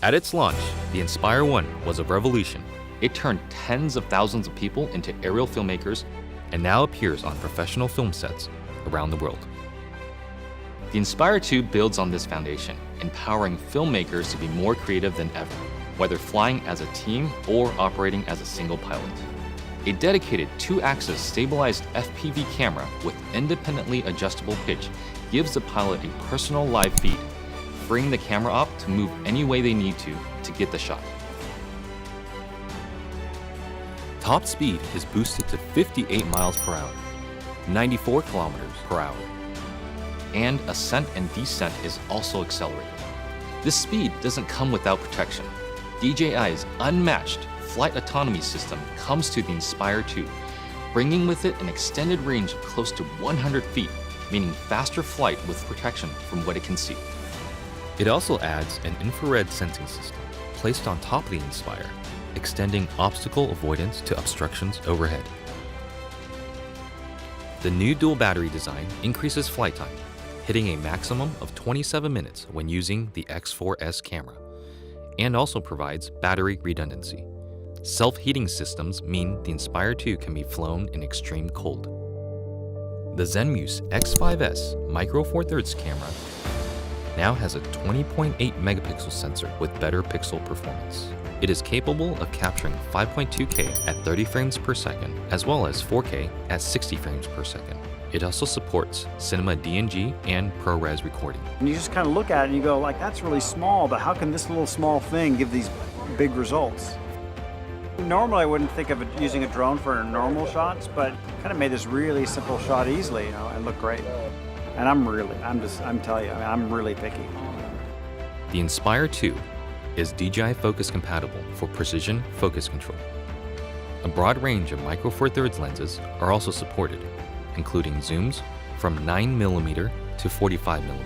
At its launch, the Inspire 1 was a revolution. It turned tens of thousands of people into aerial filmmakers and now appears on professional film sets around the world. The Inspire 2 builds on this foundation, empowering filmmakers to be more creative than ever, whether flying as a team or operating as a single pilot. A dedicated 2-axis stabilized FPV camera with independently adjustable pitch gives the pilot a personal live feed, freeing the camera op to move any way they need to get the shot. Top speed is boosted to 58 miles per hour, 94 kilometers per hour, and ascent and descent is also accelerated. This speed doesn't come without protection. DJI's unmatched flight autonomy system comes to the Inspire 2, bringing with it an extended range of close to 100 feet, meaning faster flight with protection from what it can see. It also adds an infrared sensing system placed on top of the Inspire, extending obstacle avoidance to obstructions overhead. The new dual battery design increases flight time, hitting a maximum of 27 minutes when using the X4S camera, and also provides battery redundancy. Self-heating systems mean the Inspire 2 can be flown in extreme cold. The Zenmuse X5S Micro Four Thirds camera now has a 20.8 megapixel sensor with better pixel performance. It is capable of capturing 5.2K at 30 frames per second, as well as 4K at 60 frames per second. It also supports cinema DNG and ProRes recording. And you just kind of look at it and you go, like, that's really small, but how can this little small thing give these big results? Normally I wouldn't think of using a drone for normal shots, but kind of made this really simple shot easily, and look great. And I'm telling you, I'm really picky. The Inspire 2 is DJI focus compatible for precision focus control. A broad range of Micro Four Thirds lenses are also supported, including zooms from 9mm to 45mm.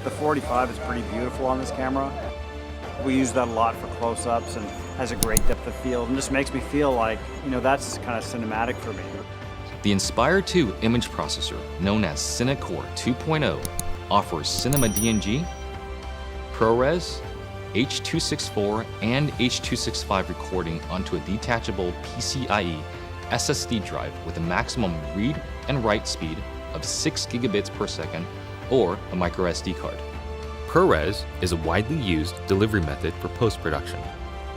The 45 is pretty beautiful on this camera. We use that a lot for close-ups and has a great depth of field and just makes me feel like, that's kind of cinematic for me. The Inspire 2 image processor, known as CineCore 2.0, offers cinema DNG, ProRes, H.264 and H.265 recording onto a detachable PCIe SSD drive with a maximum read and write speed of 6 gigabits per second or a micro SD card. ProRes is a widely used delivery method for post-production,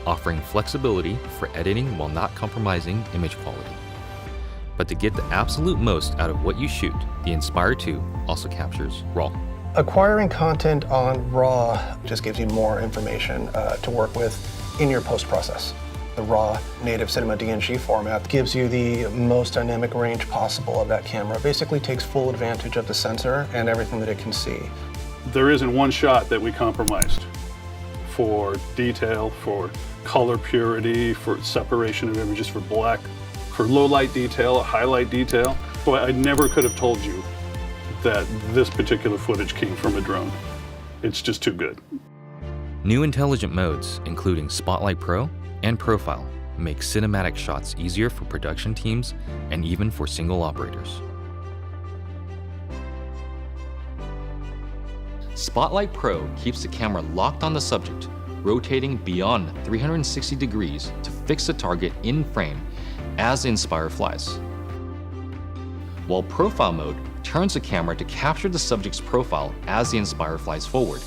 offering flexibility for editing while not compromising image quality. But to get the absolute most out of what you shoot, the Inspire 2 also captures RAW. Acquiring content on RAW just gives you more information to work with in your post-process. The RAW native cinema DNG format gives you the most dynamic range possible of that camera. Basically takes full advantage of the sensor and everything that it can see. There isn't one shot that we compromised for detail, for color purity, for separation of images, for black, for low light detail, highlight detail. So I never could have told you that this particular footage came from a drone. It's just too good. New intelligent modes, including Spotlight Pro and Profile, make cinematic shots easier for production teams and even for single operators. Spotlight Pro keeps the camera locked on the subject, rotating beyond 360 degrees to fix the target in frame as the Inspire flies. While Profile mode turns the camera to capture the subject's profile as the Inspire flies forward.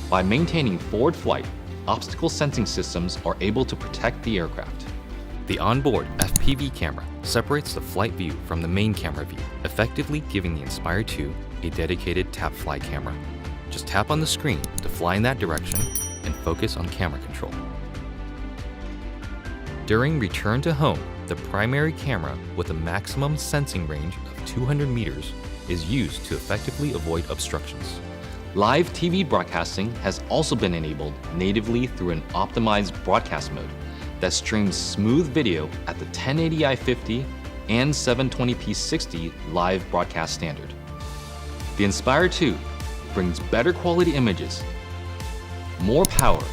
By maintaining forward flight, obstacle sensing systems are able to protect the aircraft. The onboard FPV camera separates the flight view from the main camera view, effectively giving the Inspire 2 a dedicated tap fly camera. Just tap on the screen to fly in that direction and focus on camera control. During return to home, the primary camera with a maximum sensing range of 200 meters is used to effectively avoid obstructions. Live TV broadcasting has also been enabled natively through an optimized broadcast mode that streams smooth video at the 1080i50 and 720p 60 live broadcast standard. The Inspire 2 brings better quality images, more power,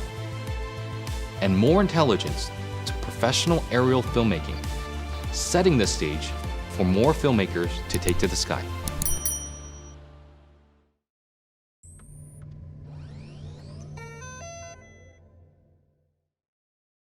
and more intelligence to professional aerial filmmaking, setting the stage for more filmmakers to take to the sky.